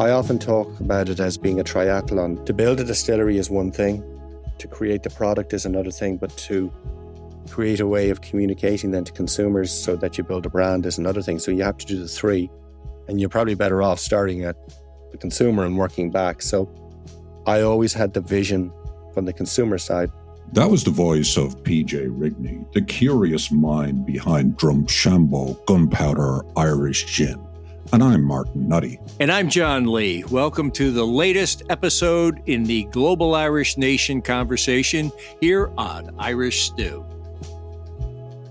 I often talk about it as being a triathlon. To build a distillery is one thing, to create the product is another thing, but to create a way of communicating then to consumers so that you build a brand is another thing. So you have to do the three, and you're probably better off starting at the consumer and working back. So I always had the vision from the consumer side. That was the voice of PJ Rigney, the curious mind behind Drumshanbo Gunpowder Irish Gin. And I'm Martin Nutty. And I'm John Lee. Welcome to the latest episode in the Global Irish Nation conversation here on Irish Stew.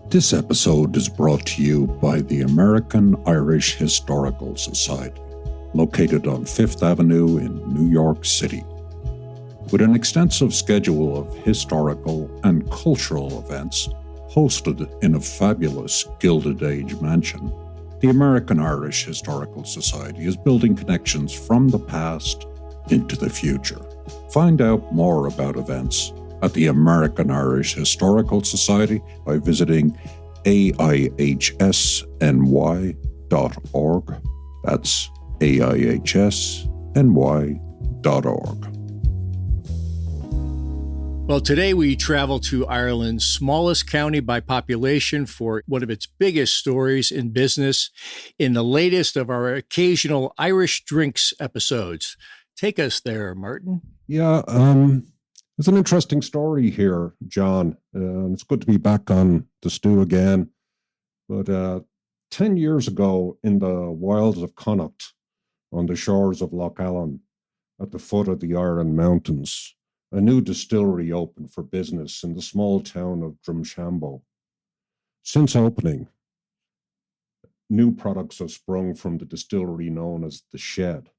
This episode is brought to you by the American Irish Historical Society, located on Fifth Avenue in New York City. With an extensive schedule of historical and cultural events hosted in a fabulous Gilded Age mansion, the American Irish Historical Society is building connections from the past into the future. Find out more about events at the American Irish Historical Society by visiting aihsny.org. That's aihsny.org. Well, today we travel to Ireland's smallest county by population for one of its biggest stories in business in the latest of our occasional Irish Drinks episodes. Take us there, Martin. Yeah, it's an interesting story here, John. It's good to be back on the stew again. But 10 years ago in the wilds of Connacht, on the shores of Lough Allen, at the foot of the Iarainn Mountains, a new distillery opened for business in the small town of Drumshanbo. Since opening, new products have sprung from the distillery known as the Shed.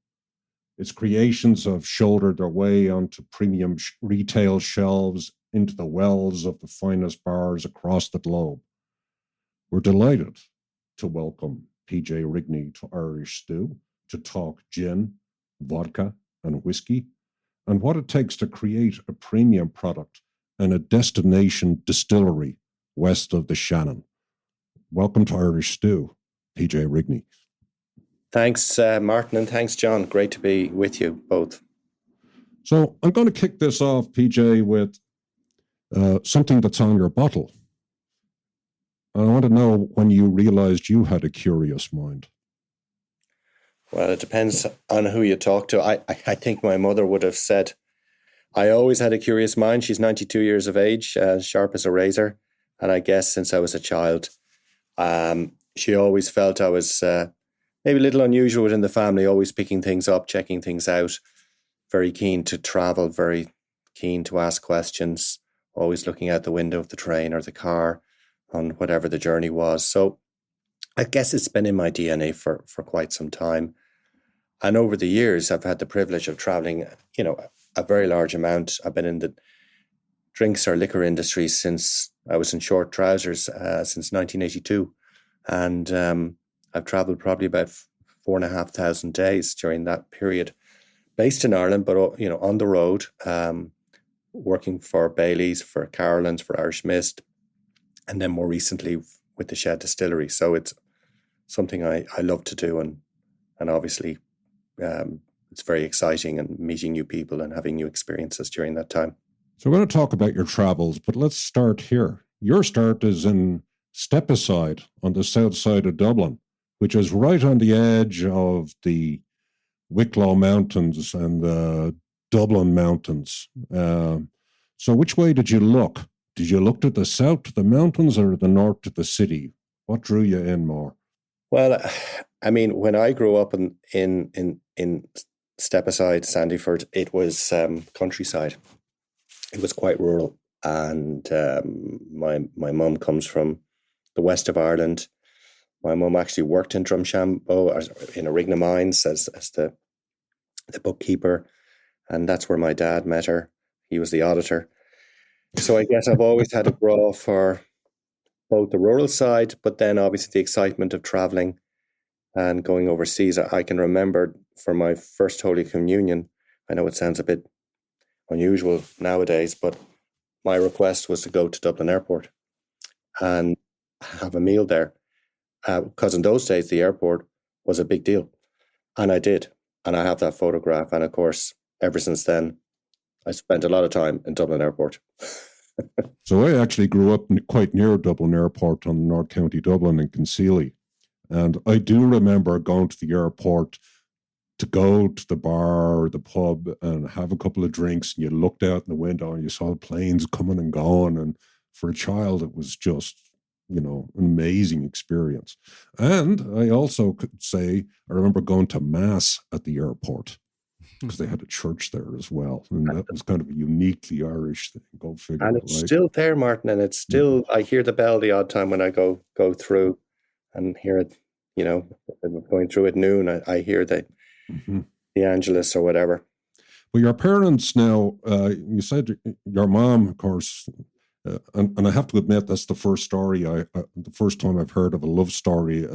Its creations have shouldered their way onto premium retail shelves, into the wells of the finest bars across the globe. We're delighted to welcome PJ Rigney to Irish Stew to talk gin, vodka, and whiskey, and what it takes to create a premium product and a destination distillery west of the Shannon. Welcome to Irish Stew, PJ Rigney. Thanks, Martin, and thanks, John. Great to be with you both. So I'm going to kick this off, PJ, with something that's on your bottle. And I want to know when you realized you had a curious mind. Well, it depends on who you talk to. I think my mother would have said, I always had a curious mind. She's 92 years of age, sharp as a razor. And I guess since I was a child, she always felt I was maybe a little unusual within the family, always picking things up, checking things out, very keen to travel, very keen to ask questions, always looking out the window of the train or the car on whatever the journey was. So I guess it's been in my DNA for quite some time. And over the years, I've had the privilege of traveling, a very large amount. I've been in the drinks or liquor industry since I was in short trousers, since 1982. And I've traveled probably about 4,500 days during that period, based in Ireland, but, on the road, working for Bailey's, for Carolyn's, for Irish Mist, and then more recently with the Shed Distillery. So it's something I love to do. And obviously, it's very exciting and meeting new people and having new experiences during that time. So we're going to talk about your travels, but let's start here. Your start is in Stepaside on the south side of Dublin, which is right on the edge of the Wicklow Mountains and the Dublin Mountains. So which way did you look? Did you look to the south to the mountains or the north to the city? What drew you in more? Well, I mean, when I grew up in Stepaside, Sandyford, it was countryside. It was quite rural, and my mum comes from the west of Ireland. My mum actually worked in Drumshanbo, in Rigney mines as the bookkeeper, and that's where my dad met her. He was the auditor. So I guess I've always had a draw for both the rural side, but then obviously the excitement of traveling and going overseas. I can remember for my first Holy Communion, I know it sounds a bit unusual nowadays, but my request was to go to Dublin Airport and have a meal there. Because in those days, the airport was a big deal. And I did. And I have that photograph. And of course, ever since then, I spent a lot of time in Dublin Airport. So I actually grew up quite near Dublin Airport on North County Dublin in Concealy. And I do remember going to the airport to go to the bar or the pub and have a couple of drinks, and you looked out the window and you saw planes coming and going. And for a child, it was just, an amazing experience. And I also could say, I remember going to Mass at the airport because they had a church there as well. And that was kind of a uniquely Irish thing. Go figure. And it's still there, Martin. And it's still, I hear the bell the odd time when I go through and hear it, going through at noon. I hear the Angelus or whatever. Well, your parents now, you said your mom, of course, and I have to admit that's the first story, the first time I've heard of a love story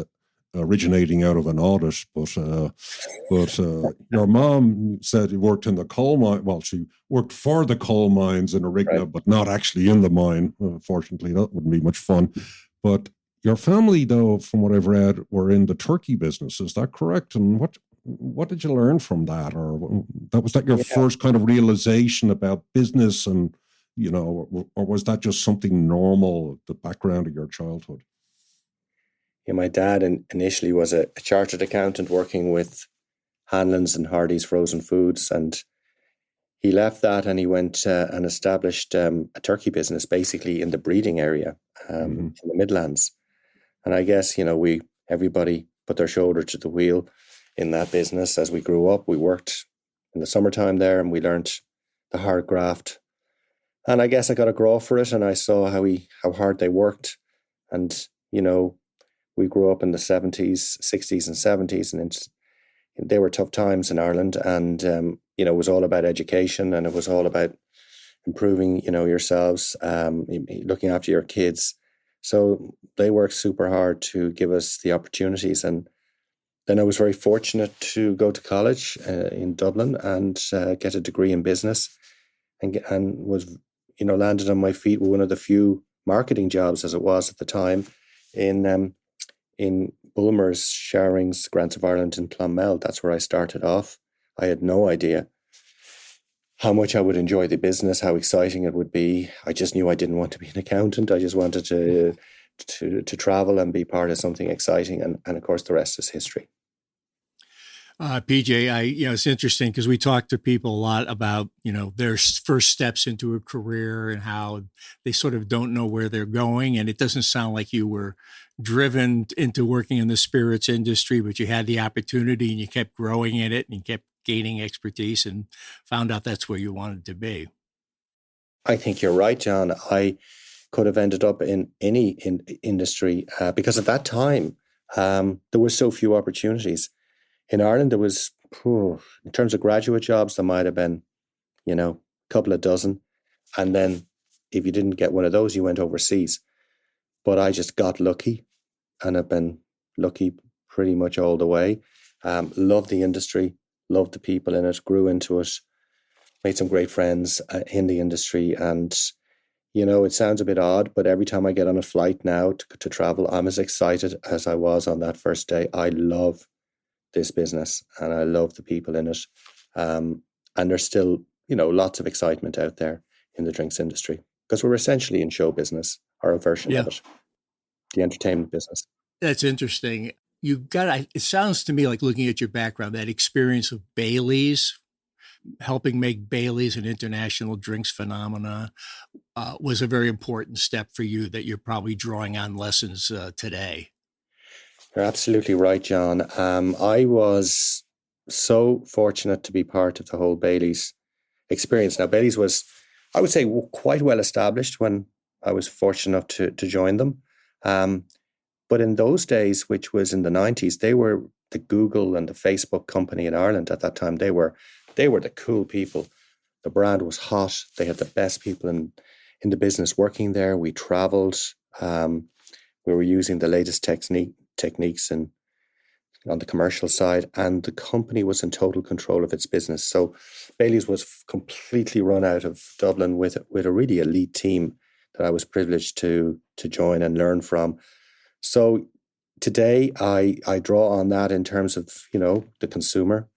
originating out of an audit. But your mom said you worked in the coal mine. Well, she worked for the coal mines in Rigney, right, but not actually in the mine. Fortunately, that wouldn't be much fun. But your family, though, from what I've read, were in the turkey business. Is that correct? And what did you learn from that? Or was that your first kind of realization about business, and or was that just something normal, the background of your childhood? Yeah, my dad initially was a chartered accountant working with Hanlon's and Hardy's frozen foods, and he left that and he went and established a turkey business, basically in the breeding area in the Midlands. And I guess everybody put their shoulder to the wheel in that business as we grew up. We worked in the summertime there, and we learned the hard graft. And I guess I got a grow for it, and I saw how hard they worked. And we grew up in the 70s, 60s, and 70s, and they were tough times in Ireland. And it was all about education, and it was all about improving yourselves, looking after your kids. So they worked super hard to give us the opportunities. And then I was very fortunate to go to college in Dublin and get a degree in business, and was landed on my feet with one of the few marketing jobs, as it was at the time, in Bulmer's, Sharing's, Grants of Ireland in Clonmel. That's where I started off. I had no idea how much I would enjoy the business, how exciting it would be. I just knew I didn't want to be an accountant. I just wanted to travel and be part of something exciting. And of course, the rest is history. PJ, it's interesting because we talk to people a lot about, their first steps into a career and how they sort of don't know where they're going. And it doesn't sound like you were driven into working in the spirits industry, but you had the opportunity and you kept growing in it and you kept gaining expertise and found out that's where you wanted to be. I think you're right, John. I could have ended up in any industry because at that time, there were so few opportunities. In Ireland, there was, in terms of graduate jobs, there might have been, a couple of dozen. And then if you didn't get one of those, you went overseas. But I just got lucky, and I've been lucky pretty much all the way. Loved the industry, loved the people in it, grew into it, made some great friends in the industry. And, it sounds a bit odd, but every time I get on a flight now to travel, I'm as excited as I was on that first day. I love this business and I love the people in it. And there's still, lots of excitement out there in the drinks industry because we're essentially in show business, or a version of it, the entertainment business. That's interesting. It sounds to me like, looking at your background, that experience of Bailey's, helping make Bailey's an international drinks phenomena, was a very important step for you that you're probably drawing on lessons today. You're absolutely right, John. I was so fortunate to be part of the whole Bailey's experience. Now, Bailey's was, I would say, quite well established when I was fortunate enough to join them. But in those days, which was in the 90s, they were the Google and the Facebook company in Ireland at that time. They were the cool people. The brand was hot. They had the best people in the business working there. We traveled. We were using the latest techniques and on the commercial side, and the company was in total control of its business. So Bailey's was completely run out of Dublin with a really elite team that I was privileged to join and learn from. So today I draw on that in terms of, the consumer.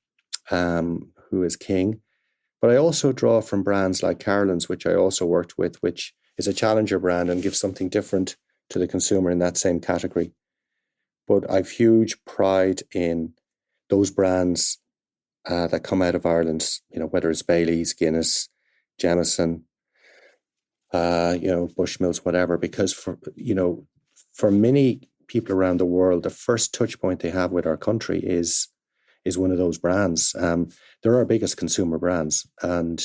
who is king. But I also draw from brands like Carlin's, which I also worked with, which is a challenger brand and gives something different to the consumer in that same category. But I've huge pride in those brands that come out of Ireland, whether it's Bailey's, Guinness, Jameson, Bushmills, whatever, because for many people around the world, the first touch point they have with our country is one of those brands. They're our biggest consumer brands. And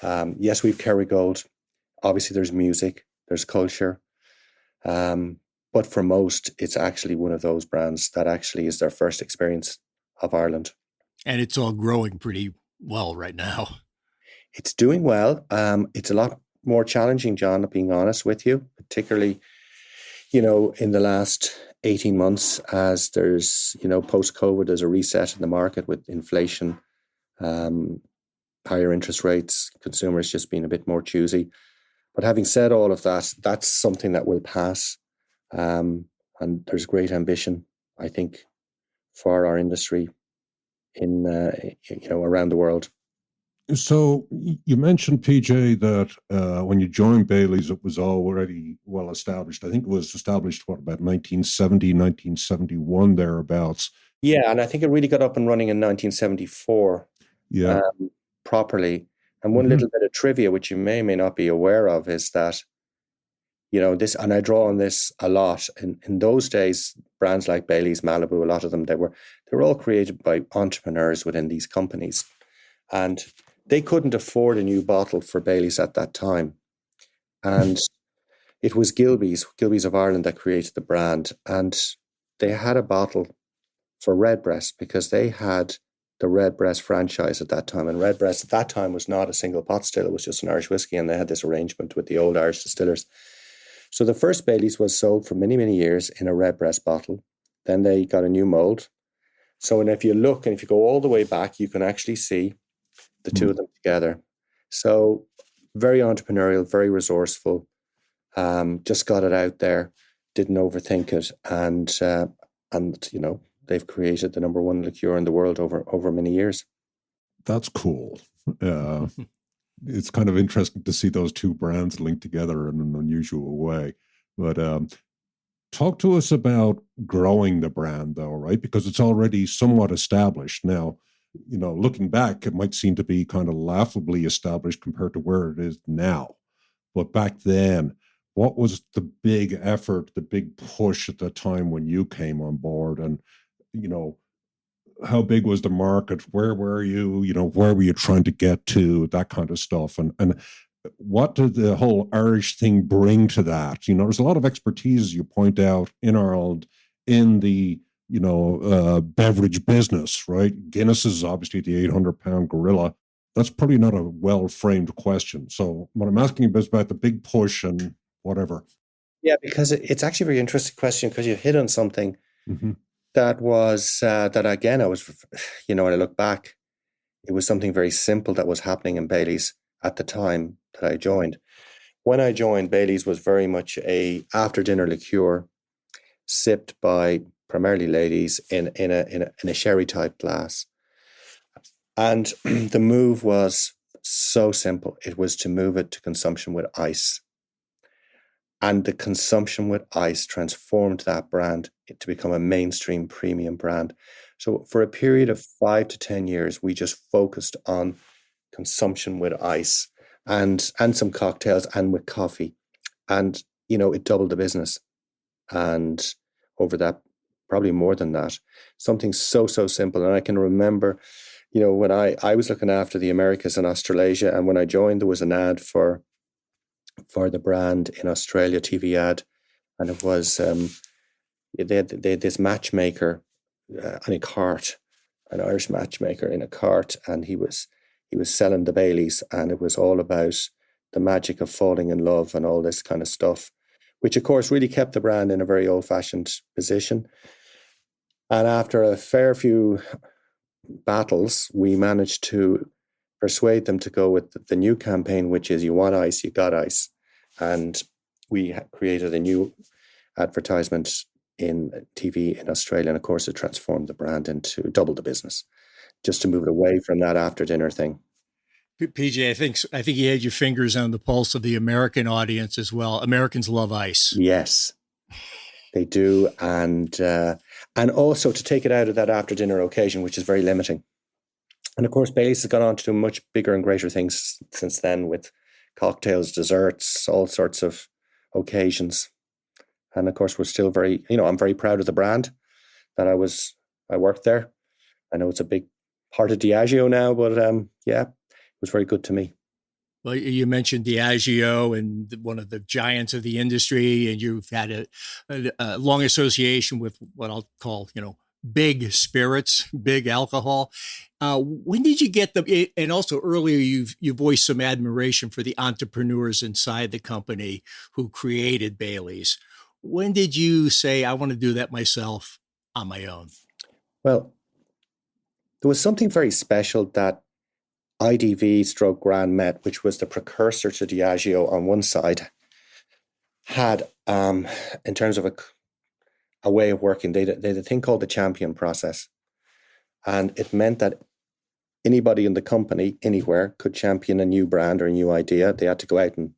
yes, we've Kerrygold. Obviously, there's music, there's culture. But for most, it's actually one of those brands that actually is their first experience of Ireland. And it's all growing pretty well right now. It's doing well. It's a lot more challenging, John, being honest with you, particularly, in the last 18 months, as there's, post-COVID, there's a reset in the market with inflation, higher interest rates, consumers just being a bit more choosy. But having said all of that, that's something that will pass. And there's great ambition, I think, for our industry in around the world. So you mentioned, PJ, that when you joined Bailey's, it was already well established. I think it was established, about 1970, 1971, thereabouts. Yeah, and I think it really got up and running in 1974 properly. And one little bit of trivia, which you may not be aware of, is that, this, and I draw on this a lot, in those days, brands like Bailey's, Malibu, a lot of them, they were all created by entrepreneurs within these companies. And they couldn't afford a new bottle for Bailey's at that time. And it was Gilbey's of Ireland, that created the brand. And they had a bottle for Redbreast because they had the Redbreast franchise at that time. And Redbreast at that time was not a single pot still. It was just an Irish whiskey. And they had this arrangement with the old Irish distillers. So the first Bailey's was sold for many, many years in a Redbreast bottle. Then they got a new mold. So, and if you look, and if you go all the way back, you can actually see the two of them together. So very entrepreneurial, very resourceful, just got it out there, didn't overthink it. And they've created the number one liqueur in the world over many years. That's cool. It's kind of interesting to see those two brands linked together in an unusual way. But talk to us about growing the brand, though, right? Because it's already somewhat established now. Looking back, it might seem to be kind of laughably established compared to where it is now. But back then, what was the big effort, the big push at the time when you came on board? And, how big was the market? Where were you? Where were you trying to get to? That kind of stuff. And what did the whole Irish thing bring to that? There's a lot of expertise, as you point out, in Ireland in the beverage business, right? Guinness is obviously the 800-pound gorilla. That's probably not a well-framed question. So what I'm asking you is about the big push and whatever. Yeah, because it's actually a very interesting question, because you hit on something that was, that again, I was, when I look back, it was something very simple that was happening in Bailey's at the time that I joined. When I joined, Bailey's was very much a after-dinner liqueur sipped by primarily ladies in a sherry type glass. And the move was so simple. It was to move it to consumption with ice. And the consumption with ice transformed that brand to become a mainstream premium brand. So for a period of 5 to 10 years, we just focused on consumption with ice and some cocktails and with coffee. And, it doubled the business. And over that, probably more than that, something so simple. And I can remember, when I was looking after the Americas and Australasia, and when I joined, there was an ad for the brand in Australia, TV ad, and it was they had this matchmaker in a cart, an Irish matchmaker in a cart, and he was selling the Baileys, and it was all about the magic of falling in love and all this kind of stuff, which of course really kept the brand in a very old-fashioned position. And after a fair few battles, we managed to persuade them to go with the new campaign, which is "You want ice, you got ice." And we created a new advertisement in TV in Australia. And of course, it transformed the brand into double the business. just to move it away from that after dinner thing. PJ, I think you had your fingers on the pulse of the American audience as well. Americans love ice. Yes, they do, and also to take it out of that after dinner occasion, which is very limiting. And of course, Baileys has gone on to do much bigger and greater things since then, with cocktails, desserts, all sorts of occasions. And of course, we're still very, I'm very proud of the brand that I worked there. I know it's a big part of Diageo now, but yeah, it was very good to me. Well, you mentioned Diageo and one of the giants of the industry, and you've had a long association with what I'll call, big spirits, big alcohol. When did you get them? And also earlier, you voiced some admiration for the entrepreneurs inside the company who created Baileys. When did you say, I want to do that myself on my own? Well, there was something very special that IDV / Grand Met, which was the precursor to Diageo on one side, had in terms of a way of working. They had a thing called the champion process. And it meant that anybody in the company, anywhere, could champion a new brand or a new idea. They had to go out and,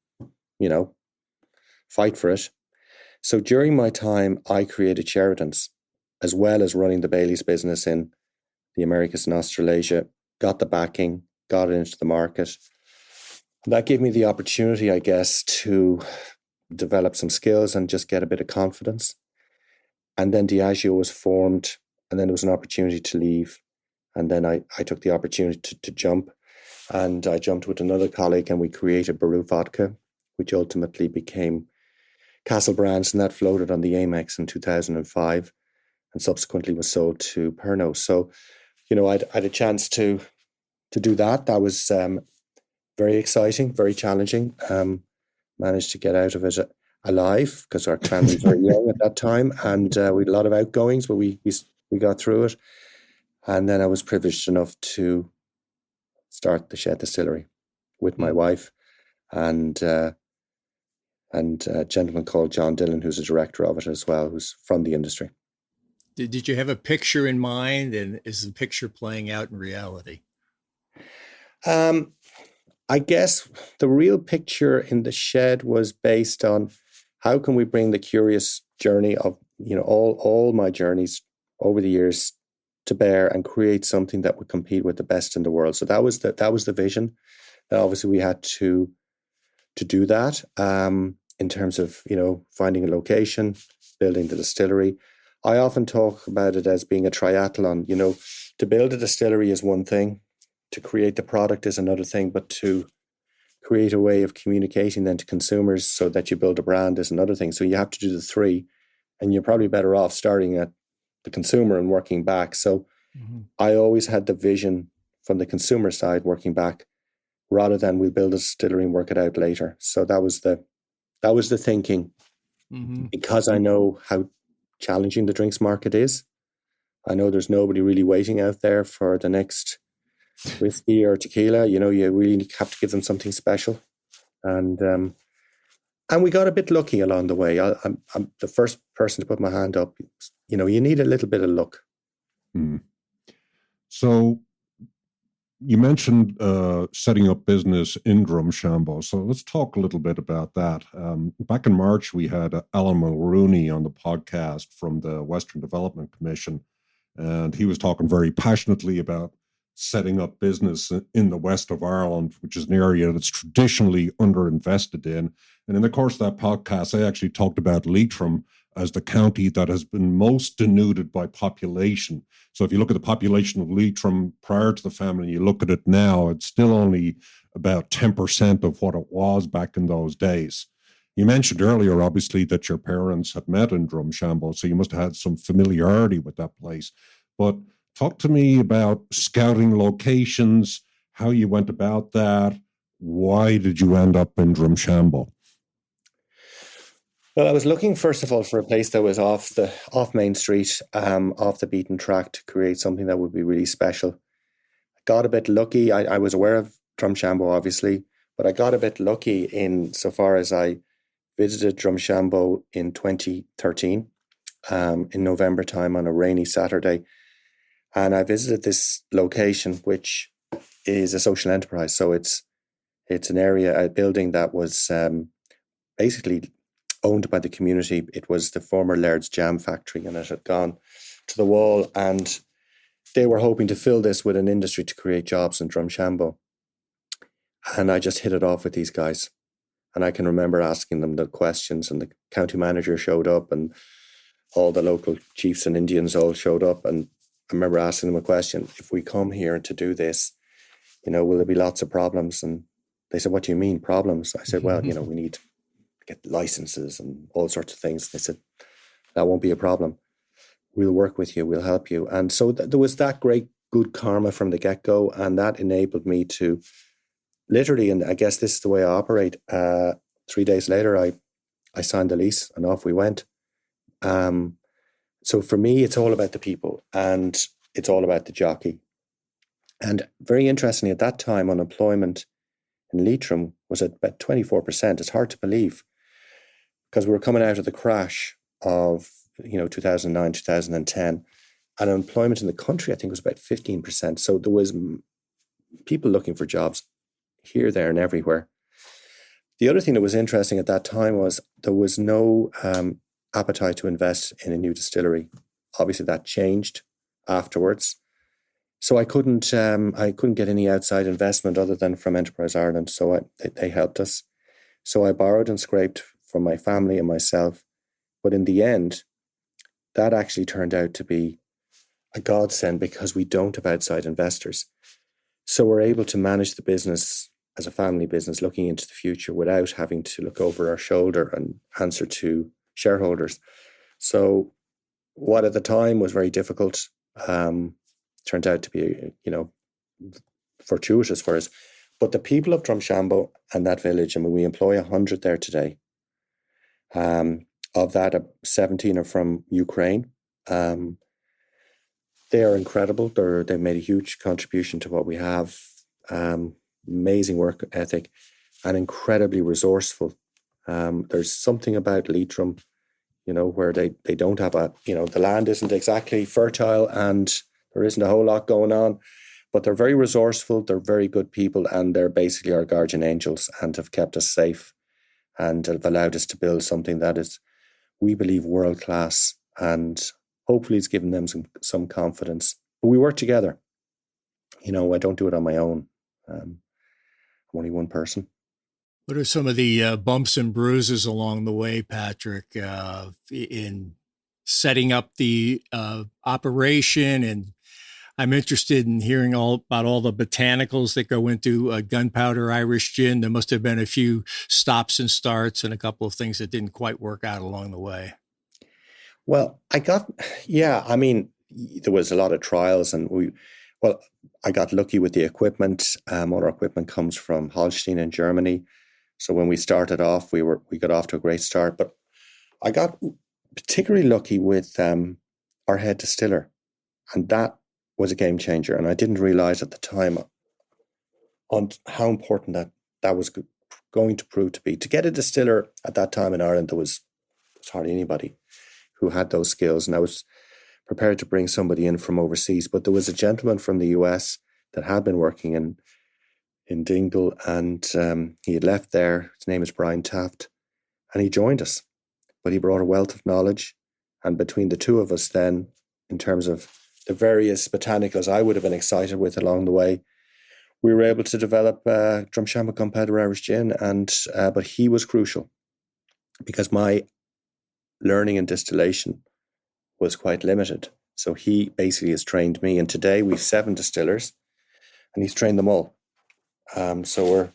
fight for it. So during my time, I created Sheridan's, as well as running the Baileys business in the Americas and Australasia, got the backing, got it into the market. That gave me the opportunity, I guess, to develop some skills and just get a bit of confidence. And then Diageo was formed, and then there was an opportunity to leave. And then I took the opportunity to jump. And I jumped with another colleague, and we created Brew Vodka, which ultimately became Castle Brands, and that floated on the Amex in 2005 and subsequently was sold to Pernod. So, I had a chance to do that. That was very exciting, very challenging. Managed to get out of it alive because our family was very young at that time, and we had a lot of outgoings, but we got through it. And then I was privileged enough to start the Shed Distillery with my wife and a gentleman called John Dillon, who's a director of it as well, who's from the industry. Did you have a picture in mind, and is the picture playing out in reality? I guess the real picture in the Shed was based on how can we bring the curious journey of, all my journeys over the years to bear and create something that would compete with the best in the world. So that was the vision. And obviously we had to do that in terms of, finding a location, building the distillery. I often talk about it as being a triathlon. To build a distillery is one thing, to create the product is another thing, but to create a way of communicating then to consumers so that you build a brand is another thing. So you have to do the three, and you're probably better off starting at the consumer and working back. So I always had the vision from the consumer side working back, rather than we'll build a distillery and work it out later. So that was the thinking, because I know how challenging the drinks market is. I know there's nobody really waiting out there for the next whiskey or tequila. You really have to give them something special. And we got a bit lucky along the way. I'm the first person to put my hand up. You need a little bit of luck. So you mentioned setting up business in Drumshanbo. So let's talk a little bit about that. Back in March, we had Alan Mulrooney on the podcast from the Western Development Commission, and he was talking very passionately about setting up business in the west of Ireland, which is an area that's traditionally underinvested in. And in the course of that podcast, I actually talked about Leitrim as the county that has been most denuded by population. So if you look at the population of Leitrim prior to the famine, and you look at it now, it's still only about 10% of what it was back in those days. You mentioned earlier, obviously, that your parents had met in Drumshanbo, so you must have had some familiarity with that place. But talk to me about scouting locations, how you went about that. Why did you end up in Drumshanbo? Well, I was looking, first of all, for a place that was off Main Street, off the beaten track, to create something that would be really special. I got a bit lucky. I was aware of Drumshanbo, obviously, but I got a bit lucky in so far as I visited Drumshanbo in 2013, in November time on a rainy Saturday. And I visited this location, which is a social enterprise. So it's an area, a building that was basically owned by the community. It was the former Laird's Jam Factory, and it had gone to the wall. And they were hoping to fill this with an industry to create jobs in Drumshanbo. And I just hit it off with these guys. And I can remember asking them the questions, and the county manager showed up, and all the local chiefs and Indians all showed up. And I remember asking them a question: if we come here to do this, will there be lots of problems? And they said, what do you mean problems? I said, well, we need to get licenses and all sorts of things. They said, that won't be a problem. We'll work with you. We'll help you. And so there was that great good karma from the get-go. And that enabled me to literally, and I guess this is the way I operate. 3 days later, I signed the lease and off we went. So for me, it's all about the people, and it's all about the jockey. And very interestingly, at that time, unemployment in Leitrim was at about 24%. It's hard to believe, because we were coming out of the crash of 2009, 2010, and unemployment in the country, I think, was about 15%. So there was people looking for jobs here, there, and everywhere. The other thing that was interesting at that time was there was no appetite to invest in a new distillery. Obviously, that changed afterwards. So I couldn't get any outside investment other than from Enterprise Ireland. So they helped us. So I borrowed and scraped from my family and myself. But in the end, that actually turned out to be a godsend, because we don't have outside investors. So we're able to manage the business as a family business, looking into the future without having to look over our shoulder and answer to shareholders. So what at the time was very difficult turned out to be, fortuitous for us. But the people of Drumshanbo and that village, we employ 100 there today. Of that, 17 are from Ukraine. They are incredible. They've made a huge contribution to what we have. Amazing work ethic and incredibly resourceful. There's something about Leitrim, where they don't have the land isn't exactly fertile and there isn't a whole lot going on, but they're very resourceful. They're very good people, and they're basically our guardian angels, and have kept us safe and have allowed us to build something that is, we believe, world class, and hopefully it's given them some confidence. But we work together. I don't do it on my own. I'm only one person. What are some of the bumps and bruises along the way, Patrick, in setting up the operation? And I'm interested in hearing all about all the botanicals that go into Gunpowder Irish Gin. There must have been a few stops and starts and a couple of things that didn't quite work out along the way. Well, there was a lot of trials, and I got lucky with the equipment. All our equipment comes from Holstein in Germany. So when we started off, we got off to a great start. But I got particularly lucky with our head distiller, and that was a game changer. And I didn't realize at the time on how important that was going to prove to be. To get a distiller at that time in Ireland, there was hardly anybody who had those skills, and I was prepared to bring somebody in from overseas. But there was a gentleman from the US that had been working in Dingle, and he had left there. His name is Brian Taft, and he joined us. But he brought a wealth of knowledge, and between the two of us then, in terms of the various botanicals I would have been excited with along the way, we were able to develop Drumshanbo Gunpowder Irish Gin, but he was crucial, because my learning in distillation was quite limited. So he basically has trained me, and today we've 7 distillers, and he's trained them all. So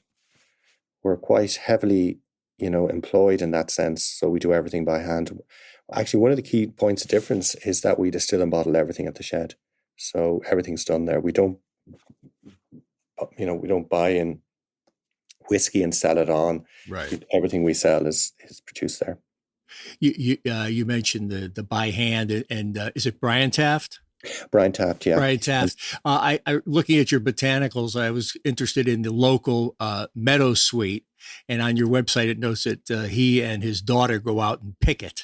we're quite heavily, employed in that sense. So we do everything by hand. Actually, one of the key points of difference is that we distill and bottle everything at the shed. So everything's done there. We don't buy in whiskey and sell it on. Right. Everything we sell is produced there. You mentioned the by hand, and is it Brian Taft? Brian Taft, yeah. Brian Taft. I looking at your botanicals, I was interested in the local meadow sweet, and on your website it notes that he and his daughter go out and pick it.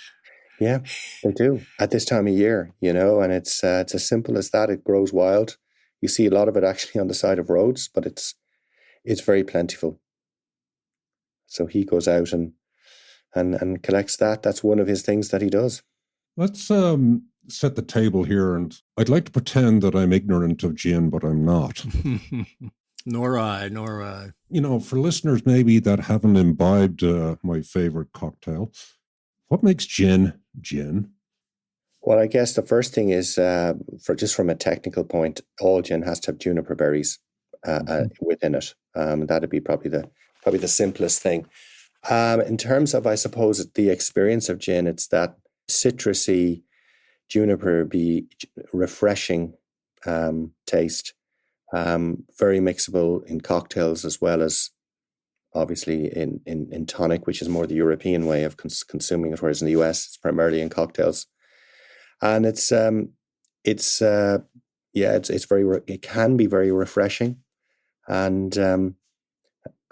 Yeah, they do at this time of year, and it's as simple as that. It grows wild. You see a lot of it actually on the side of roads, but it's very plentiful. So he goes out and collects that. That's one of his things that he does. Let's set the table here, and I'd like to pretend that I'm ignorant of gin, but I'm not. Nor I. For listeners maybe that haven't imbibed my favorite cocktail, what makes gin gin? Well, I guess the first thing is, from a technical point, all gin has to have juniper berries within it. That'd be probably the simplest thing. In terms of, I suppose, the experience of gin, it's that citrusy juniper, be refreshing taste, very mixable in cocktails as well as obviously in tonic, which is more the European way of consuming it, whereas in the US it's primarily in cocktails. And it can be very refreshing, and you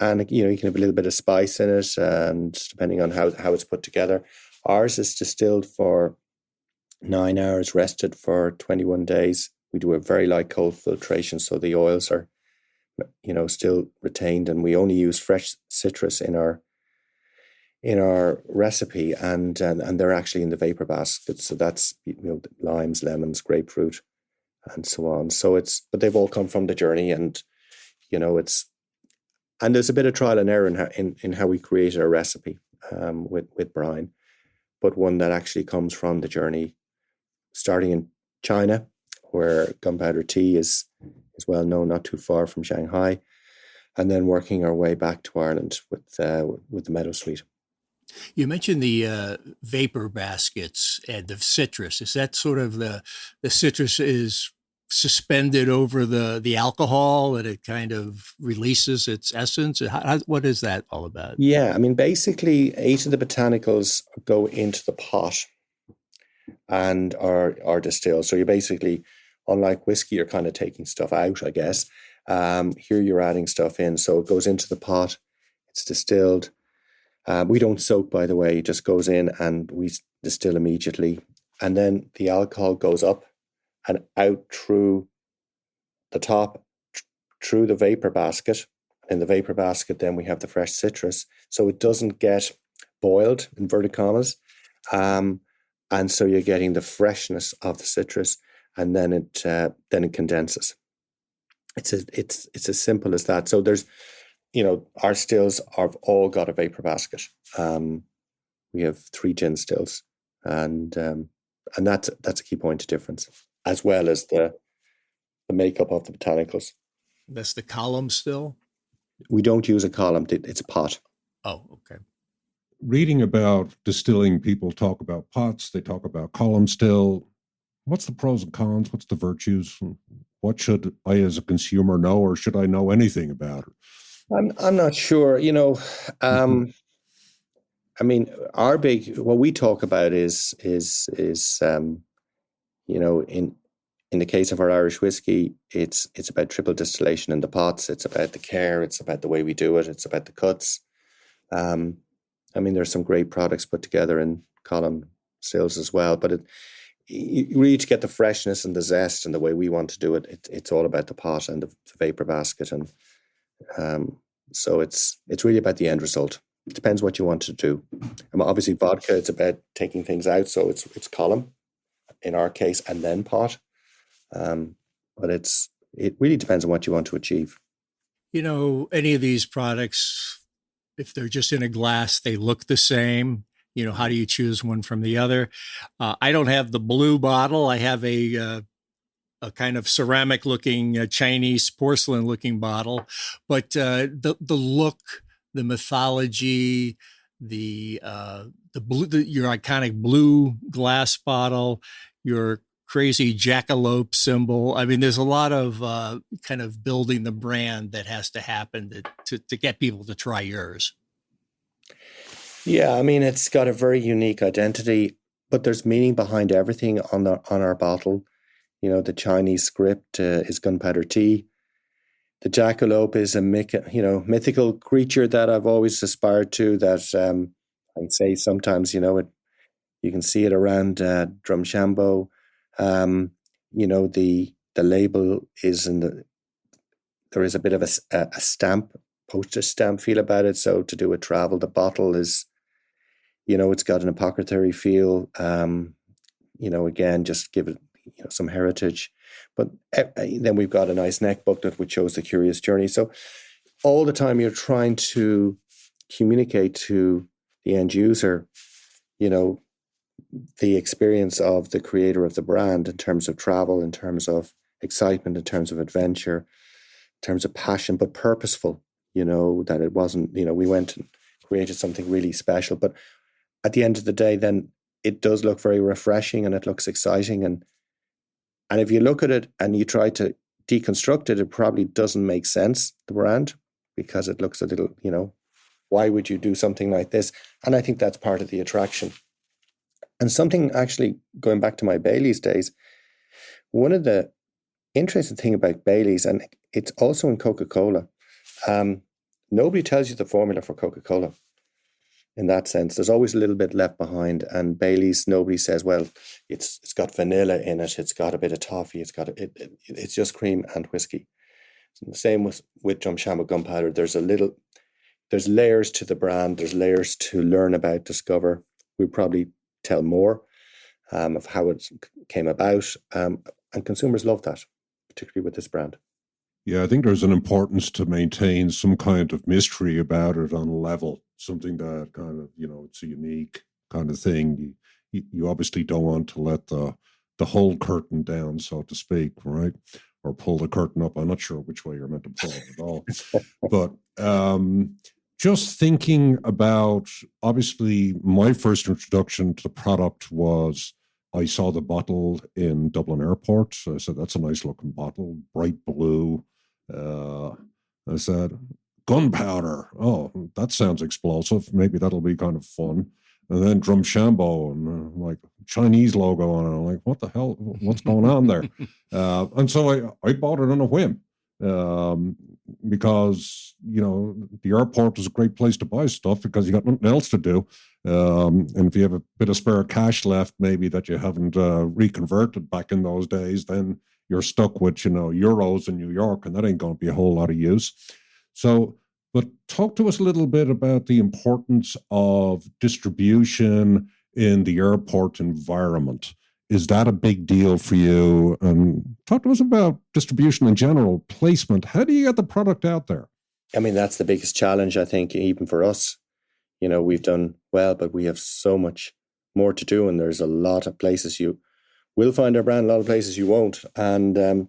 can have a little bit of spice in it, and depending on how it's put together. Ours is distilled for 9 hours, rested for 21 days. We do a very light cold filtration, so the oils are, still retained, and we only use fresh citrus in our recipe, and they're actually in the vapor basket. So that's limes, lemons, grapefruit, and so on. But they've all come from the journey, and and there's a bit of trial and error in how we create our recipe with brine, but one that actually comes from the journey, starting in China, where gunpowder tea is well known, not too far from Shanghai, and then working our way back to Ireland with the meadowsweet. You mentioned the vapor baskets and the citrus. Is that sort of the citrus is suspended over the alcohol and it kind of releases its essence? What is that all about? Yeah, basically 8 of the botanicals go into the pot and are distilled. So you basically, unlike whiskey, you're kind of taking stuff out, I guess. Here you're adding stuff in. So it goes into the pot, it's distilled. We don't soak, by the way. It just goes in and we distill immediately. And then the alcohol goes up and out through the top, through the vapor basket. In the vapor basket, then we have the fresh citrus. So it doesn't get boiled, inverted commas. And so you're getting the freshness of the citrus, and then it condenses. It's as simple as that. So there's, our stills have all got a vapor basket. We have 3 gin stills, and that's a key point of difference, as well as the makeup of the botanicals. That's the column still? We don't use a column. It's a pot. Oh, okay. Reading about distilling, people talk about pots, they talk about column still. What's the pros and cons? What's the virtues? What should I as a consumer know, or should I know anything about it? I'm not sure. What we talk about is in the case of our Irish whiskey, it's about triple distillation in the pots. It's about the care. It's about the way we do it. It's about the cuts. There's some great products put together in column stills as well, but you really, to get the freshness and the zest and the way we want to do it, it's all about the pot and the vapor basket, and so it's really about the end result. It depends what you want to do. Obviously, vodka, it's about taking things out, so it's column in our case, and then pot. But it really depends on what you want to achieve. Any of these products, if they're just in a glass, they look the same. How do you choose one from the other? I don't have the blue bottle. I have a kind of ceramic looking Chinese porcelain looking bottle, but the look, the mythology, the blue, your iconic blue glass bottle, your crazy jackalope symbol. There's a lot of kind of building the brand that has to happen to get people to try yours. Yeah, it's got a very unique identity, but there's meaning behind everything on our bottle. The Chinese script is gunpowder tea. The jackalope is a mythical creature that I've always aspired to. That I'd say sometimes it You can see it around Drumshanbo. The label is there is a bit of a stamp, postage stamp feel about it. So to do with travel, the bottle is, it's got an apothecary feel. Again, just give it some heritage. But then we've got a nice neck booklet which shows the curious journey. So all the time you're trying to communicate to the end user, the experience of the creator of the brand in terms of travel, in terms of excitement, in terms of adventure, in terms of passion, but purposeful, that it wasn't, we went and created something really special. But at the end of the day, then it does look very refreshing and it looks exciting. And if you look at it and you try to deconstruct it, it probably doesn't make sense, the brand, because it looks a little, why would you do something like this? And I think that's part of the attraction. And something actually, going back to my Baileys days, one of the interesting thing about Baileys, and it's also in Coca-Cola, nobody tells you the formula for Coca-Cola in that sense. There's always a little bit left behind. And Baileys, nobody says, well, it's got vanilla in it, it's got a bit of toffee, it's just cream and whiskey. And the same with Drumshanbo Gunpowder. There's layers to the brand, there's layers to learn about, discover. We probably tell more of how it came about, and consumers love that, particularly with this brand. Yeah, I think there's an importance to maintain some kind of mystery about it on a level, something that kind of, it's a unique kind of thing. You obviously don't want to let the whole curtain down, so to speak, right? Or pull the curtain up. I'm not sure which way you're meant to pull it at all. But just thinking about, obviously, my first introduction to the product was I saw the bottle in Dublin Airport. So I said, that's a nice looking bottle, bright blue. I said, gunpowder. Oh, that sounds explosive. Maybe that'll be kind of fun. And then Drumshanbo and like Chinese logo on it. I'm like, what the hell? What's going on there? And so I bought it on a whim. Because, the airport was a great place to buy stuff because you got nothing else to do. And if you have a bit of spare cash left, maybe that you haven't reconverted back in those days, then you're stuck with, euros in New York, and that ain't going to be a whole lot of use. So, but talk to us a little bit about the importance of distribution in the airport environment. Is that a big deal for you? And talk to us about distribution in general, placement. How do you get the product out there? I mean, that's the biggest challenge, I think, even for us. We've done well, but we have so much more to do. And there's a lot of places you will find our brand, a lot of places you won't. And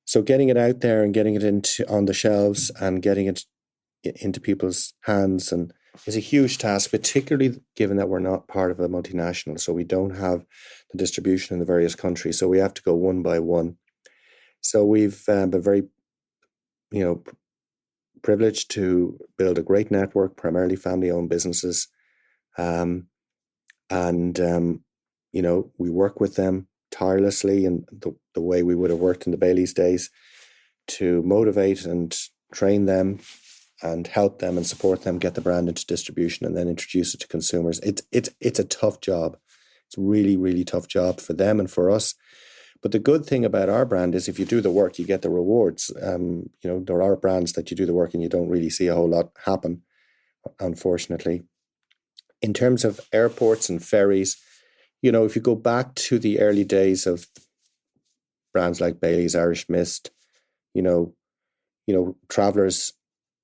so getting it out there and getting it on the shelves and getting it into people's hands and is a huge task, particularly given that we're not part of a multinational. So we don't have the distribution in the various countries. So we have to go one by one. So we've been very, privileged to build a great network, primarily family-owned businesses. We work with them tirelessly in the way we would have worked in the Baileys days to motivate and train them and help them and support them get the brand into distribution and then introduce it to consumers. It's a tough job. It's a really, really tough job for them and for us. But the good thing about our brand is if you do the work, you get the rewards. There are brands that you do the work and you don't really see a whole lot happen, unfortunately. In terms of airports and ferries, if you go back to the early days of brands like Baileys, Irish Mist, travelers,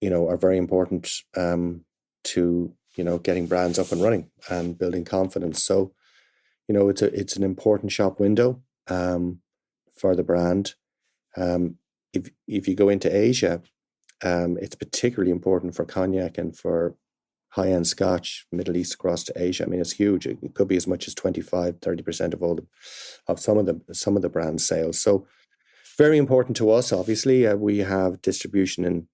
are very important to, getting brands up and running and building confidence. So, it's an important shop window for the brand. If you go into Asia, it's particularly important for cognac and for high-end Scotch, Middle East across to Asia. I mean, it's huge. It could be as much as 25-30% of some of the brand sales. So very important to us. Obviously, we have distribution in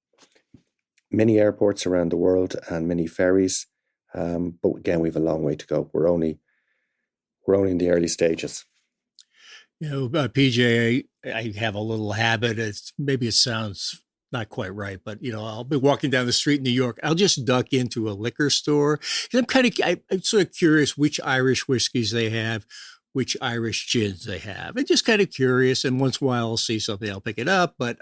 many airports around the world and many ferries. But again, we have a long way to go. We're only in the early stages. PJ, I have a little habit. Maybe it sounds not quite right, but I'll be walking down the street in New York. I'll just duck into a liquor store. And I'm sort of curious which Irish whiskeys they have, which Irish gins they have. I'm just kind of curious. And once in a while I'll see something, I'll pick it up. But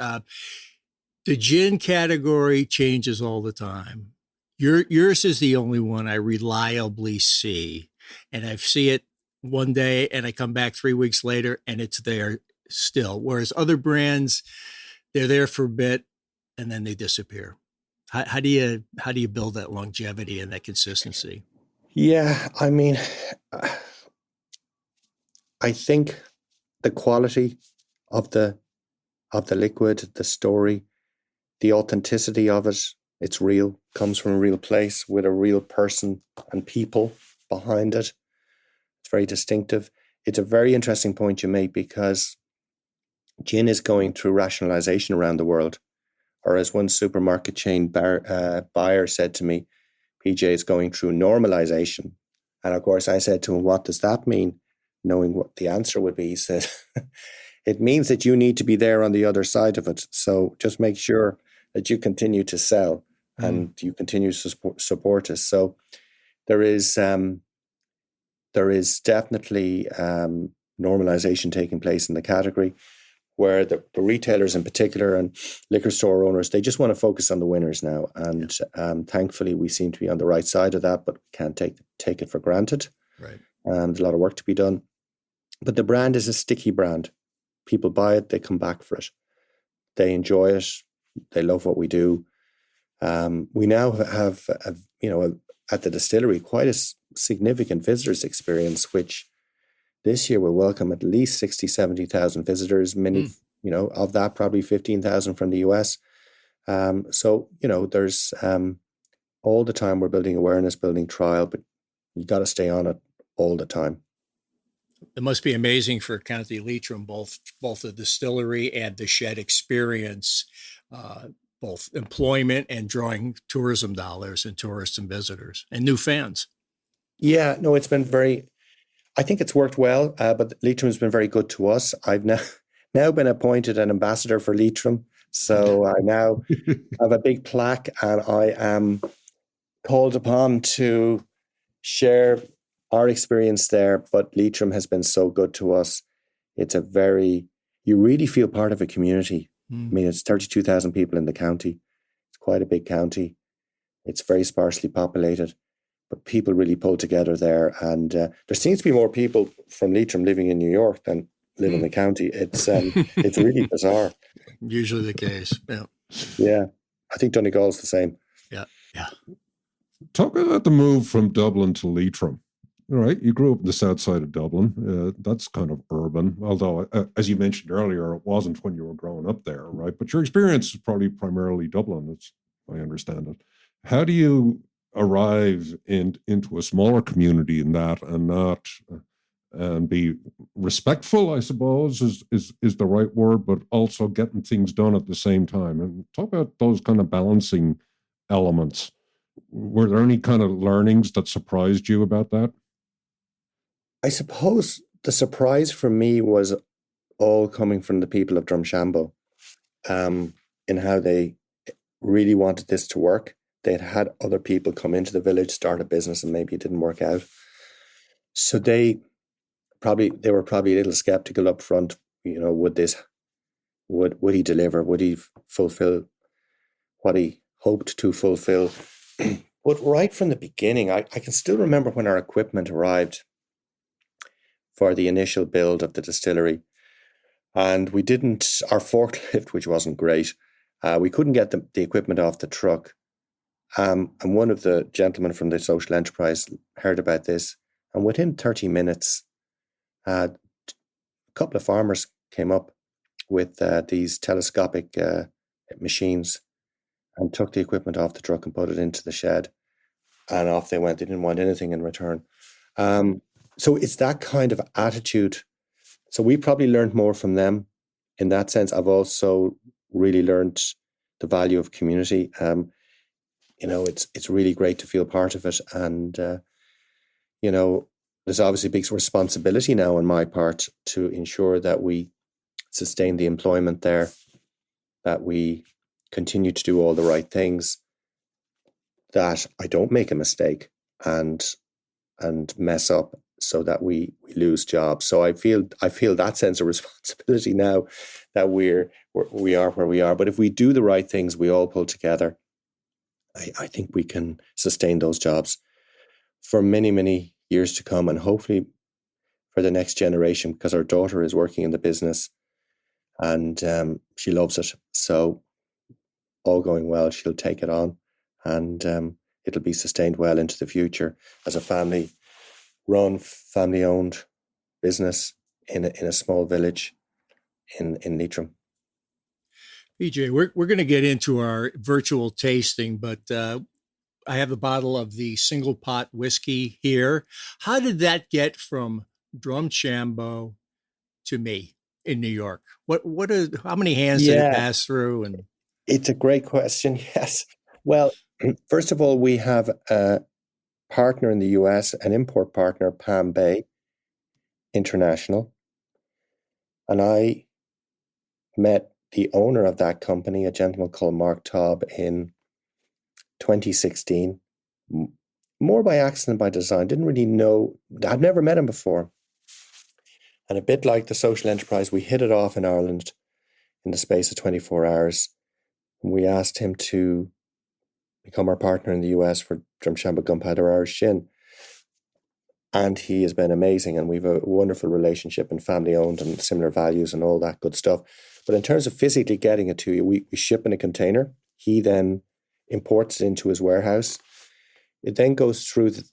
the gin category changes all the time. Yours is the only one I reliably see. And I see it one day and I come back 3 weeks later and it's there still. Whereas other brands, they're there for a bit and then they disappear. How do you build that longevity and that consistency? Yeah, I mean, I think the quality of the liquid, the story, the authenticity of it, it's real, comes from a real place with a real person and people behind it. It's very distinctive. It's a very interesting point you make because gin is going through rationalization around the world. Or as one supermarket chain buyer said to me, PJ is going through normalization. And of course I said to him, what does that mean? Knowing what the answer would be, he said, it means that you need to be there on the other side of it. So just make sure that you continue to sell and you continue to support us. So there is definitely normalization taking place in the category, where the retailers in particular and liquor store owners, they just want to focus on the winners now. And thankfully, we seem to be on the right side of that, but can't take it for granted. Right. And a lot of work to be done. But the brand is a sticky brand. People buy it, they come back for it. They enjoy it. They love what we do. We now have, at the distillery, quite a significant visitors experience, which this year will welcome at least 60, 70,000 visitors, many, of that, probably 15,000 from the US. So, there's all the time we're building awareness, building trial, but you got to stay on it all the time. It must be amazing for County Leitrim, both the distillery and the Shed experience, both employment and drawing tourism dollars and tourists and visitors and new fans. Yeah, no, it's been I think it's worked well, but Leitrim has been very good to us. I've now been appointed an ambassador for Leitrim. So I now have a big plaque and I am called upon to share our experience there. But Leitrim has been so good to us. You really feel part of a community. I mean, it's 32,000 people in the county. It's quite a big county. It's very sparsely populated. But people really pull together there. And there seems to be more people from Leitrim living in New York than live in the county. It's really bizarre. Usually the case. Yeah. Yeah. I think Donegal's the same. Yeah. Yeah. Talk about the move from Dublin to Leitrim. All right. You grew up in the south side of Dublin. That's kind of urban, although, as you mentioned earlier, it wasn't when you were growing up there, right? But your experience is probably primarily Dublin, as I understand it. How do you arrive into a smaller community in that and not and be respectful, I suppose, is the right word, but also getting things done at the same time? And talk about those kind of balancing elements. Were there any kind of learnings that surprised you about that? I suppose the surprise for me was all coming from the people of Drumshanbo, in how they really wanted this to work. They'd had other people come into the village, start a business, and maybe it didn't work out. So they were probably a little skeptical up front. Would he deliver? Would he fulfill what he hoped to fulfill? But right from the beginning, I can still remember when our equipment arrived for the initial build of the distillery. And our forklift, which wasn't great, we couldn't get the equipment off the truck. And one of the gentlemen from the social enterprise heard about this. And within 30 minutes, a couple of farmers came up with these telescopic machines and took the equipment off the truck and put it into the shed. And off they went. They didn't want anything in return. So it's that kind of attitude. So we probably learned more from them in that sense. I've also really learned the value of community. It's really great to feel part of it. And, there's obviously a big responsibility now on my part to ensure that we sustain the employment there, that we continue to do all the right things, that I don't make a mistake and mess up so that we lose jobs. So I feel that sense of responsibility now that we are where we are. But if we do the right things, we all pull together, I think we can sustain those jobs for many, many years to come, and hopefully for the next generation, because our daughter is working in the business and she loves it. So all going well, she'll take it on, and it'll be sustained well into the future as a family-run, family-owned business in a small village in Leitrim. PJ, we're going to get into our virtual tasting, but I have a bottle of the single pot whiskey here. How did that get from Drumshanbo to me in New York? How many hands did it pass through? And it's a great question. Yes. Well, first of all, we have a partner in the US, an import partner, Palm Bay International. And I met the owner of that company, a gentleman called Mark Taub, in 2016, more by accident, by design. Didn't really know, I'd never met him before. And a bit like the social enterprise, we hit it off in Ireland in the space of 24 hours. We asked him to become our partner in the US for Drumshanbo Gunpowder Irish Gin. And he has been amazing, and we've a wonderful relationship and family owned and similar values and all that good stuff. But in terms of physically getting it to you, we ship in a container. He then imports it into his warehouse. It then goes through the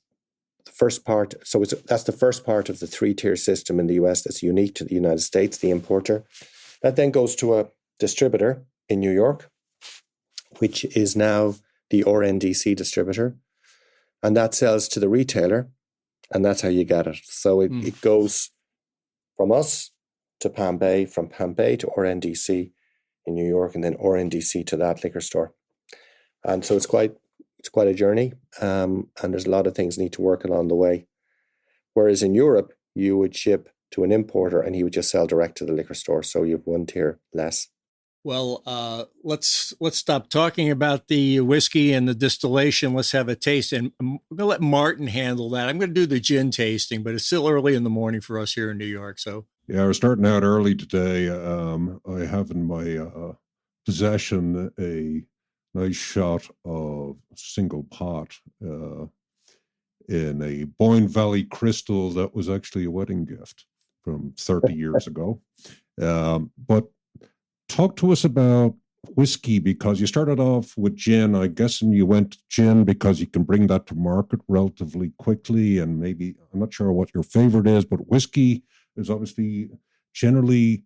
first part. So that's the first part of the 3-tier system in the US that's unique to the United States, the importer. That then goes to a distributor in New York, which is now the RNDC distributor. And that sells to the retailer. And that's how you get it. So it goes from us to Palm Bay, from Palm Bay to RNDC in New York, and then RNDC to that liquor store. And so it's quite a journey, and there's a lot of things need to work along the way. Whereas in Europe, you would ship to an importer, and he would just sell direct to the liquor store. So you have one tier less. Well, let's stop talking about the whiskey and the distillation. Let's have a taste. And I'm going to let Martin handle that. I'm going to do the gin tasting, but it's still early in the morning for us here in New York. So yeah, we're starting out early today. I have in my possession a nice shot of single pot in a Boyne Valley crystal that was actually a wedding gift from 30 years ago. But talk to us about whiskey, because you started off with gin. I guess, and you went to gin because you can bring that to market relatively quickly. And maybe, I'm not sure what your favorite is, but whiskey is obviously generally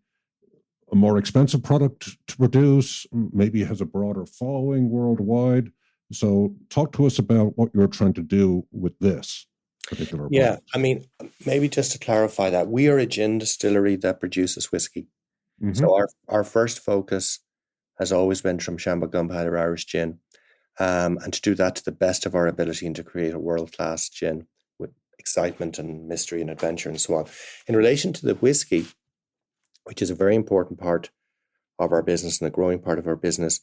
a more expensive product to produce, maybe has a broader following worldwide. So talk to us about what you're trying to do with this particular product. Yeah, I mean, maybe just to clarify that, we are a gin distillery that produces whiskey. Mm-hmm. So our first focus has always been Drumshanbo Gunpowder Irish Gin, and to do that to the best of our ability and to create a world-class gin with excitement and mystery and adventure and so on. In relation to the whiskey, which is a very important part of our business and a growing part of our business,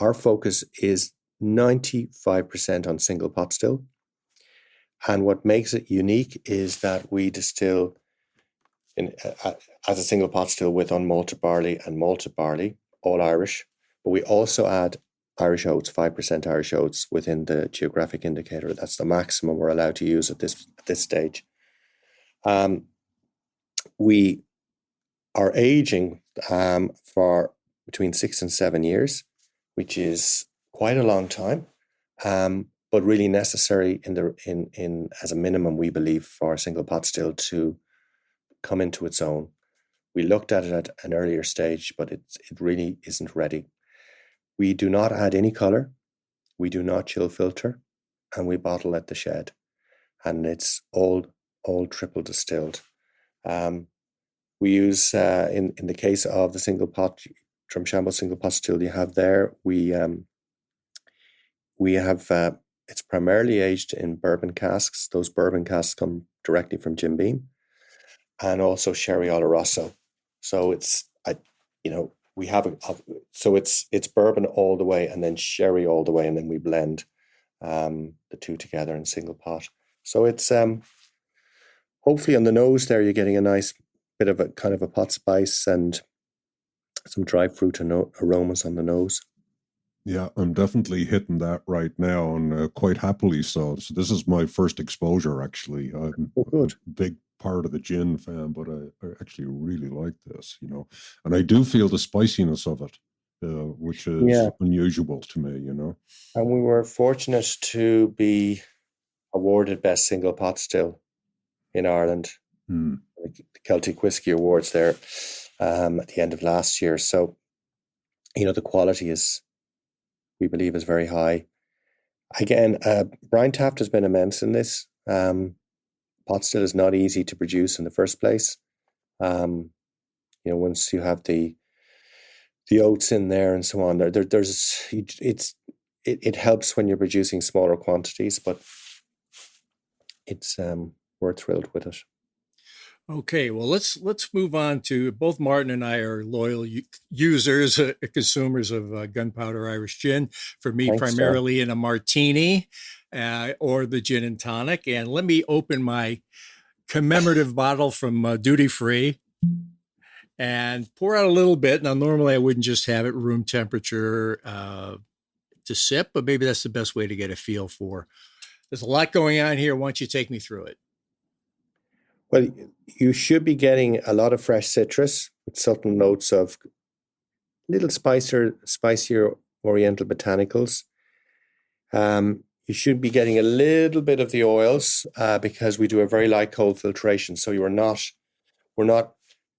our focus is 95% on single pot still. And what makes it unique is that we distill as a single pot still with unmalted barley and malted barley, all Irish, but we also add Irish oats, 5% Irish oats within the geographic indicator. That's the maximum we're allowed to use at this stage. We are aging for between 6 and 7 years, which is quite a long time, but really necessary in as a minimum, we believe, for a single pot still to come into its own. We looked at it at an earlier stage, but it really isn't ready. We do not add any color, we do not chill filter, and we bottle at the Shed, and it's all triple distilled. We use in the case of the single pot Drumshanbo single pot still you have there, we have it's primarily aged in bourbon casks. Those bourbon casks come directly from Jim Beam, and also sherry oloroso. So we have so it's bourbon all the way and then sherry all the way, and then we blend the two together in single pot. So it's hopefully on the nose there you're getting a nice bit of a kind of a pot spice and some dry fruit and aromas on the nose. Yeah, I'm definitely hitting that right now, and quite happily so. So this is my first exposure, actually. I'm good. a big part of the gin fan, but I actually really like this, and I do feel the spiciness of it, which is unusual to me, And we were fortunate to be awarded Best Single Pot Still in Ireland, the Celtic Whiskey Awards there at the end of last year. So, the quality we believe is very high. Again, Brian Taft has been immense in this. Pot still is not easy to produce in the first place. Once you have the oats in there and so on, it helps when you're producing smaller quantities, but we're thrilled with it. Okay, well, let's move on to, both Martin and I are loyal users, consumers of Gunpowder Irish Gin. For me, thanks, primarily in a martini or the gin and tonic. And let me open my commemorative bottle from Duty Free and pour out a little bit. Now, normally I wouldn't just have it room temperature to sip, but maybe that's the best way to get a feel for. There's a lot going on here. Why don't you take me through it? Well, you should be getting a lot of fresh citrus with subtle notes of little spicier oriental botanicals. You should be getting a little bit of the oils because we do a very light cold filtration. So we're not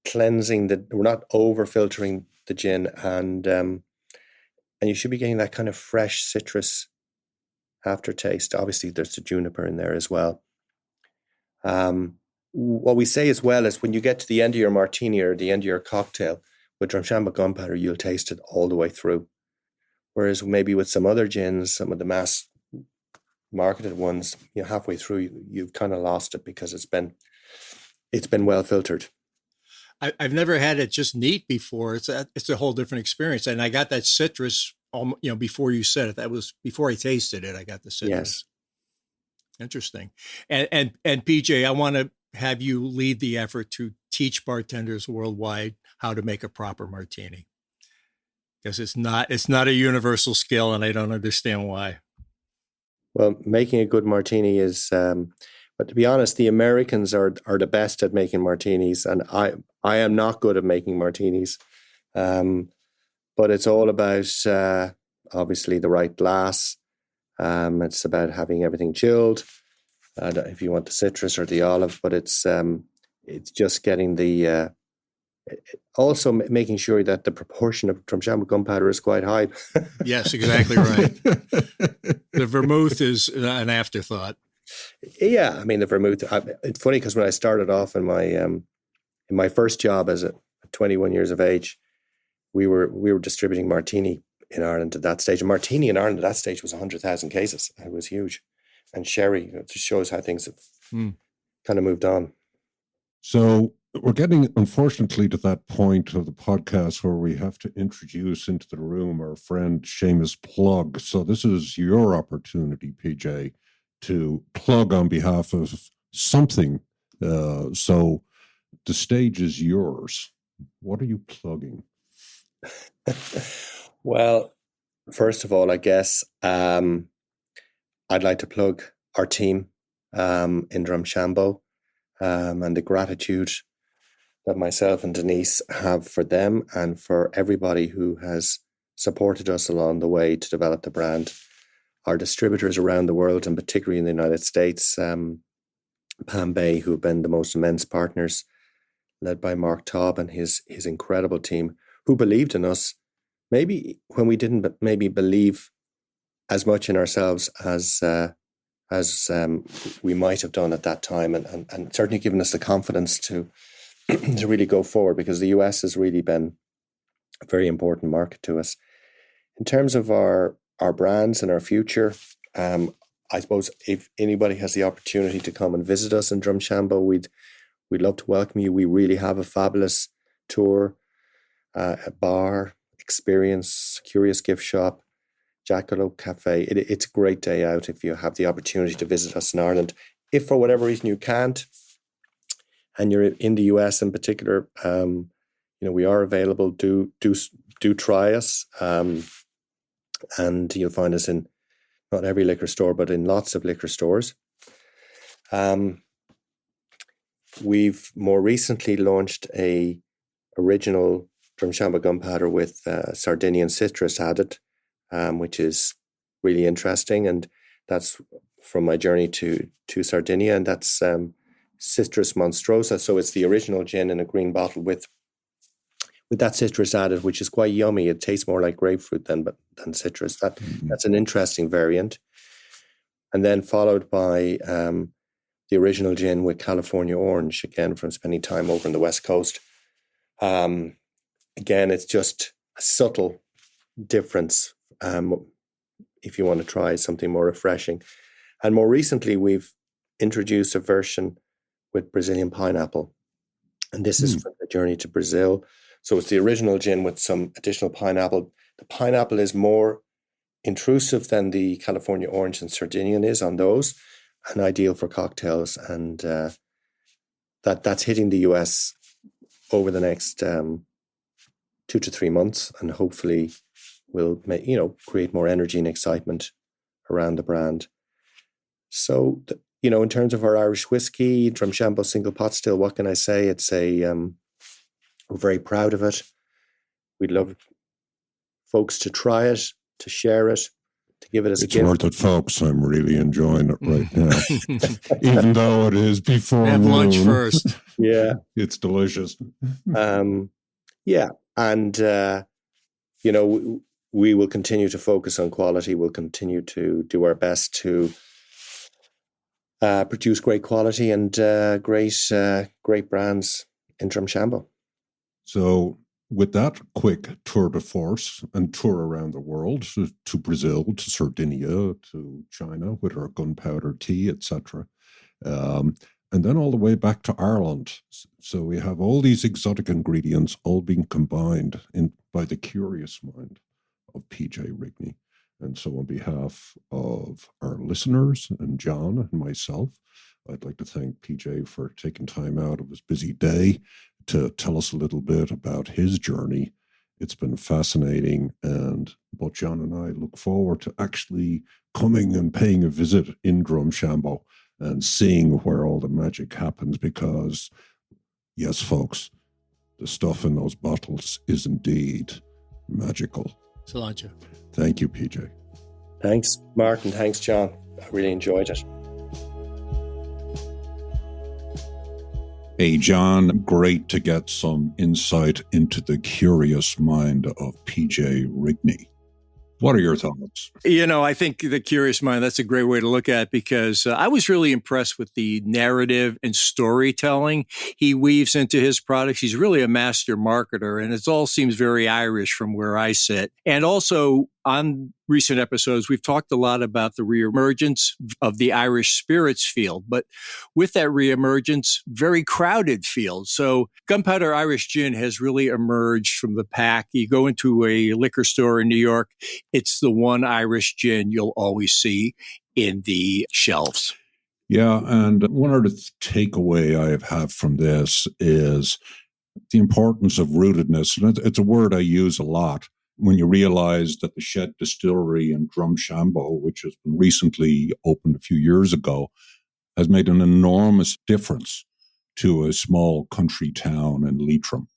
cleansing we're not over filtering the gin, and you should be getting that kind of fresh citrus aftertaste. Obviously, there's the juniper in there as well. What we say as well is when you get to the end of your martini or the end of your cocktail, with Drumshanbo Gunpowder, you'll taste it all the way through. Whereas maybe with some other gins, some of the mass marketed ones, halfway through, you've kind of lost it because it's been well filtered. I've never had it just neat before. It's a whole different experience. And I got that citrus, before you said it. That was before I tasted it. I got the citrus. Yes. Interesting. And PJ, I want to have you lead the effort to teach bartenders worldwide how to make a proper martini, because it's not a universal skill, and I don't understand why. Well, making a good martini is, but to be honest, the Americans are the best at making martinis, and I am not good at making martinis. But it's all about obviously the right glass. It's about having everything chilled. If you want the citrus or the olive, but it's just getting the also making sure that the proportion of Drumshanbo Gunpowder is quite high. Yes, exactly right. The vermouth is an afterthought. Yeah, I mean the vermouth. It's funny because when I started off in my first job as 21 years of age, we were distributing martini in Ireland at that stage. A martini in Ireland at that stage was 100,000 cases. It was huge. And sherry, it just shows how things have kind of moved on. So we're getting, unfortunately, to that point of the podcast where we have to introduce into the room our friend Seamus Plug. So this is your opportunity, PJ, to plug on behalf of something. So the stage is yours. What are you plugging? Well, first of all, I guess I'd like to plug our team in Drumshanbo and the gratitude that myself and Denise have for them and for everybody who has supported us along the way to develop the brand. Our distributors around the world, and particularly in the United States, Pam Bay, who have been the most immense partners, led by Mark Taub and his incredible team, who believed in us, maybe when we didn't maybe believe as much in ourselves as we might have done at that time, and certainly given us the confidence to really go forward, because the US has really been a very important market to us. In terms of our brands and our future, I suppose if anybody has the opportunity to come and visit us in Drumshanbo, we'd love to welcome you. We really have a fabulous tour. a bar, experience, curious gift shop, Jackalope Cafe. It's a great day out if you have the opportunity to visit us in Ireland. If for whatever reason you can't, and you're in the US in particular, we are available. Do try us, and you'll find us in not every liquor store, but in lots of liquor stores. We've more recently launched a original Drumshanbo Gunpowder with Sardinian citrus added, which is really interesting, and that's from my journey to Sardinia, and that's Citrus Monstrosa. So it's the original gin in a green bottle with that citrus added, which is quite yummy. It tastes more like grapefruit than citrus. That's an interesting variant. And then followed by the original gin with California Orange, again from spending time over on the West Coast. Again, it's just a subtle difference if you want to try something more refreshing. And more recently, we've introduced a version with Brazilian pineapple. And this is from the journey to Brazil. So it's the original gin with some additional pineapple. The pineapple is more intrusive than the California Orange and Sardinian is on those, and ideal for cocktails. And that's hitting the US over the next 2 to 3 months, and hopefully will create more energy and excitement around the brand. So, in terms of our Irish whiskey, Drumshanbo single pot still, what can I say? It's we're very proud of it. We'd love folks to try it, to share it, to give it as a gift. It's worth it, folks. I'm really enjoying it right now. Even though it is before have noon. lunch first. Yeah. It's delicious. Yeah. And, we will continue to focus on quality. We'll continue to do our best to produce great quality and great brands in Drumshanbo. So with that quick tour de force and tour around the world, to Brazil, to Sardinia, to China with our gunpowder tea, etc., and then all the way back to Ireland. So we have all these exotic ingredients all being combined by the curious mind of PJ Rigney. And so on behalf of our listeners and John and myself, I'd like to thank PJ for taking time out of his busy day to tell us a little bit about his journey. It's been fascinating, and both John and I look forward to actually coming and paying a visit in Drumshanbo and seeing where all the magic happens, because, yes, folks, the stuff in those bottles is indeed magical. Cilantro. Thank you, PJ. Thanks, Martin. Thanks, John. I really enjoyed it. Hey, John, great to get some insight into the curious mind of PJ Rigney. What are your thoughts? I think the curious mind, that's a great way to look at it, because I was really impressed with the narrative and storytelling he weaves into his products. He's really a master marketer, and it all seems very Irish from where I sit. And also, on recent episodes, we've talked a lot about the reemergence of the Irish spirits field, but with that reemergence, very crowded field. So Gunpowder Irish Gin has really emerged from the pack. You go into a liquor store in New York, it's the one Irish gin you'll always see in the shelves. Yeah, and one other takeaway I have from this is the importance of rootedness. And it's a word I use a lot. When you realize that the Shed Distillery in Drumshanbo, which has been recently opened a few years ago, has made an enormous difference to a small country town in Leitrim.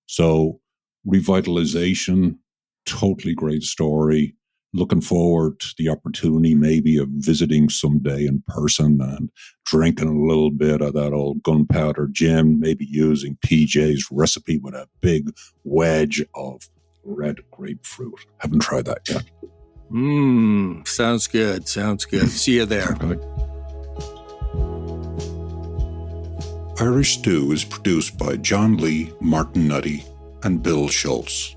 So revitalization, totally great story. Looking forward to the opportunity maybe of visiting someday in person and drinking a little bit of that old gunpowder gin, maybe using PJ's recipe with a big wedge of red grapefruit. Haven't tried that yet. Sounds good. See you there. Okay. Irish Stew is produced by John Lee, Martin Nutty, and Bill Schultz.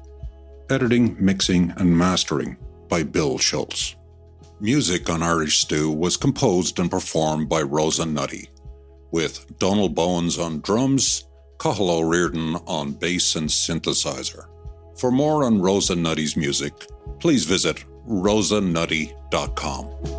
Editing, mixing, and mastering by Bill Schultz. Music on Irish Stew was composed and performed by Rosa Nutty, with Donald Bowens on drums, Cathal O'Riordan on bass and synthesizer. For more on Rosa Nutty's music, please visit rosanutty.com.